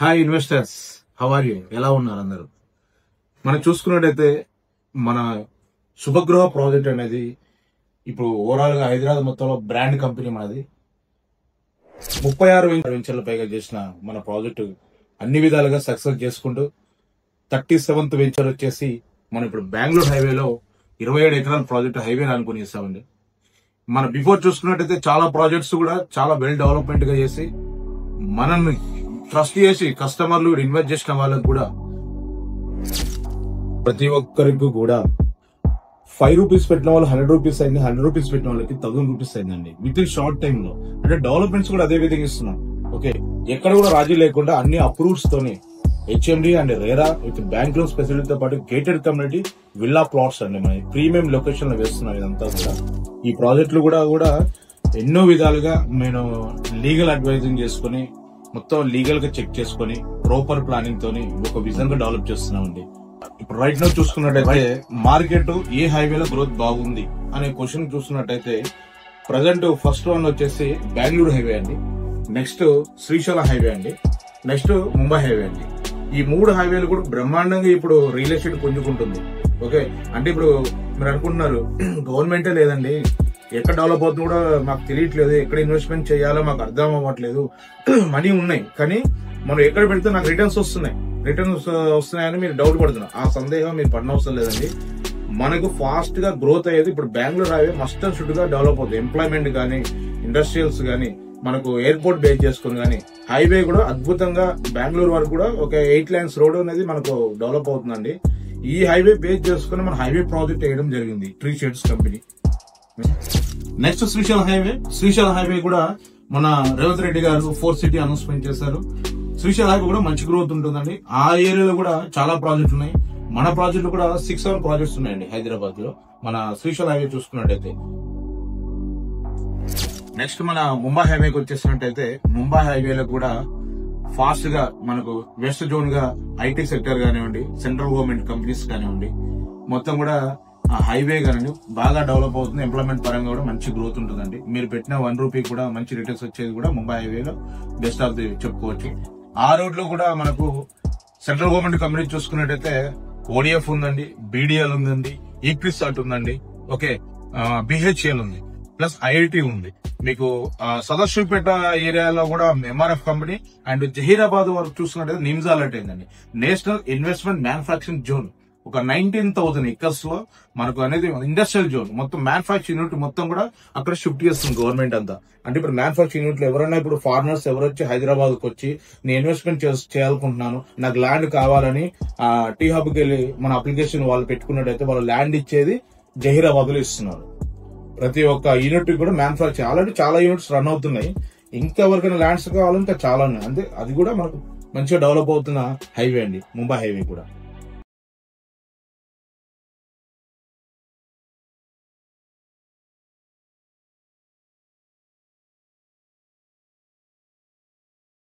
Hi investors, how are you? ఎలా ఉన్నారు అందరూ? మనం చూసుకున్నట్టయితే మన శుభగృహ ప్రాజెక్ట్ అనేది ఇప్పుడు ఓవరాల్ గా హైదరాబాద్ మొత్తంలో బ్రాండ్ కంపెనీ మనది. 36 వెంచర్ల పైగా చేసిన మన ప్రాజెక్టు అన్ని విధాలుగా సక్సెస్ చేసుకుంటూ 37th వెంచర్ వచ్చేసి మనం ఇప్పుడు బెంగళూరు హైవేలో 27 ఎకరాల ప్రాజెక్ట్ హైవే అనుకుని ఇస్తామండి. మన బిఫోర్ చూసుకున్నట్టయితే చాలా ప్రాజెక్ట్స్ కూడా చాలా వెల్ డెవలప్మెంట్ గా చేసి మనల్ని ట్రస్ట్ చేసి కస్టమర్లు ఇన్వెస్ట్ చేసిన వాళ్ళకు కూడా ప్రతి ఒక్కరికి కూడా 5 రూపీస్ పెట్టిన వాళ్ళు 100 రూపీస్ అయింది, 100 రూపీస్ పెట్టిన వాళ్ళకి 1000 రూపీస్ అయిందండి విత్ ఇన్ షార్ట్ టైమ్ లో. అంటే డెవలప్మెంట్స్ కూడా అదే విధంగా ఇస్తున్నాం. ఓకే, ఎక్కడ కూడా రాజీ లేకుండా అన్ని అప్రూవ్స్ తోని HMD and RERA with bank loan ఫెసిలిటీతో పాటు గేటెడ్ కమ్యూనిటీ విల్లా ప్లాట్స్ అండి మన ప్రీమియం లొకేషన్ లో వేస్తున్నాం. ఇదంతా కూడా ఈ ప్రాజెక్టులు కూడా ఎన్నో విధాలుగా నేను లీగల్ అడ్వైజింగ్ చేసుకుని మొత్తం లీగల్ గా చెక్ చేసుకుని ప్రాపర్ ప్లానింగ్ తోని ఒక విజన్ గా డెవలప్ చేస్తున్నామండి. ఇప్పుడు రైట్ నౌ చూసుకున్నట్టయితే మార్కెట్ ఏ హైవేలో గ్రోత్ బాగుంది అనే క్వశ్చన్ చూస్తున్నట్టయితే ప్రజెంట్ ఫస్ట్ వన్ వచ్చేసి బెంగళూరు హైవే అండి, నెక్స్ట్ శ్రీశైలం హైవే అండి, నెక్స్ట్ ముంబై హైవే అండి. ఈ 3 హైవేలు కూడా బ్రహ్మాండంగా ఇప్పుడు రియల్ ఎస్టేట్ పుంజుకుంటుంది. ఓకే, అంటే ఇప్పుడు మీరు అనుకుంటున్నారు గవర్నమెంటే లేదండి, ఎక్కడ డెవలప్ అవుతుంది కూడా మాకు తెలియట్లేదు, ఎక్కడ ఇన్వెస్ట్మెంట్ చేయాలో మాకు అర్థం అవ్వట్లేదు, మనీ ఉన్నాయి కానీ మనం ఎక్కడ పెడితే నాకు రిటర్న్స్ వస్తున్నాయని మీరు డౌట్ పడుతున్నారు. ఆ సందేహం మీరు పడిన అవసరం లేదండి. మనకు ఫాస్ట్ గా గ్రోత్ అయ్యేది ఇప్పుడు Bengaluru highway must and should గా డెవలప్ అవుతుంది. ఎంప్లాయ్మెంట్ గానీ, ఇండస్ట్రియల్స్ గానీ, మనకు ఎయిర్పోర్ట్ బేస్ చేసుకుని గానీ హైవే కూడా అద్భుతంగా బెంగళూరు వరకు కూడా ఒక 8 lanes రోడ్ అనేది మనకు డెవలప్ అవుతుందండి. ఈ హైవే బేస్ చేసుకుని మన హైవే ప్రాజెక్ట్ వేయడం జరిగింది tree shades company. Next Srisailam highway కూడా మన రేవంత్ రెడ్డి గారు 4 సిటీ అనౌన్స్మెంట్ చేశారు. శ్రీశైలం హైవే కూడా మంచి గ్రోత్ ఉంటుందండి. ఆ ఏరియాలో కూడా చాలా ప్రాజెక్టులు ఉన్నాయి. మన ప్రాజెక్టులు కూడా 6-7 ప్రాజెక్ట్స్ ఉన్నాయండి హైదరాబాద్ లో మన శ్రీశైలం హైవే చూసుకున్నట్టయితే. నెక్స్ట్ మన ముంబై హైవేకి వచ్చేసినట్టయితే ముంబై హైవేలో కూడా ఫాస్ట్ గా మనకు వెస్ట్ జోన్ గా ఐటీ సెక్టర్ కానివ్వండి, సెంట్రల్ గవర్నమెంట్ కంపెనీస్ కానివ్వండి, మొత్తం కూడా ఆ హైవే కానీ బాగా డెవలప్ అవుతుంది. ఎంప్లాయ్మెంట్ పరంగా కూడా మంచి గ్రోత్ ఉంటుందండి. మీరు పెట్టిన 1 రూపీ కూడా మంచి రిటర్న్స్ వచ్చేది కూడా ముంబై హైవేలో బెస్ట్ ఆఫ్ ది చెప్పుకోవచ్చు. ఆ రోడ్ లో కూడా మనకు సెంట్రల్ గవర్నమెంట్ కంపెనీ చూసుకున్నట్టయితే ఓడిఎఫ్ ఉందండి, బీడీఎల్ ఉందండి, ఈక్విసాట్ ఉందండి, ఓకే, బిహెచ్ఎల్ ఉంది, ప్లస్ ఐఐటి ఉంది. మీకు సదాశివపేట ఏరియాలో కూడా ఎంఆర్ఎఫ్ కంపెనీ అండ్ జహీరాబాద్ వరకు చూసుకున్నట్టయితే నిమ్జాలట్ అయిందండి. నేషనల్ ఇన్వెస్ట్మెంట్ మ్యానుఫాక్చరింగ్ జోన్ ఒక 19,000 ఎకర్స్ లో మనకు అనేది ఇండస్ట్రియల్ జోన్ మొత్తం మ్యానుఫాక్చరింగ్ యూనిట్ మొత్తం కూడా అక్కడ షిఫ్ట్ చేస్తుంది గవర్నమెంట్ అంతా. అంటే ఇప్పుడు మ్యానుఫాక్చరింగ్ యూనిట్ లో ఎవరైనా ఇప్పుడు ఫారినర్స్ ఎవరు వచ్చి హైదరాబాద్ కు వచ్చి నేను ఇన్వెస్ట్మెంట్ చేయాలనుకుంటున్నాను, నాకు ల్యాండ్ కావాలని టీ హబ్ కి వెళ్ళి మన అప్లికేషన్ వాళ్ళు పెట్టుకున్నట్టయితే వాళ్ళు ల్యాండ్ ఇచ్చేది జహీరాబాద్ లో ఇస్తున్నారు. ప్రతి ఒక్క యూనిట్ కూడా మ్యానుఫాక్చరింగ్ ఆల్రెడీ చాలా యూనిట్స్ రన్ అవుతున్నాయి. ఇంకా ఎవరికైనా ల్యాండ్స్ కావాలంటే చాలా ఉన్నాయి. అంటే అది కూడా మనకు మంచిగా డెవలప్ అవుతున్న హైవే అండి ముంబై హైవే కూడా.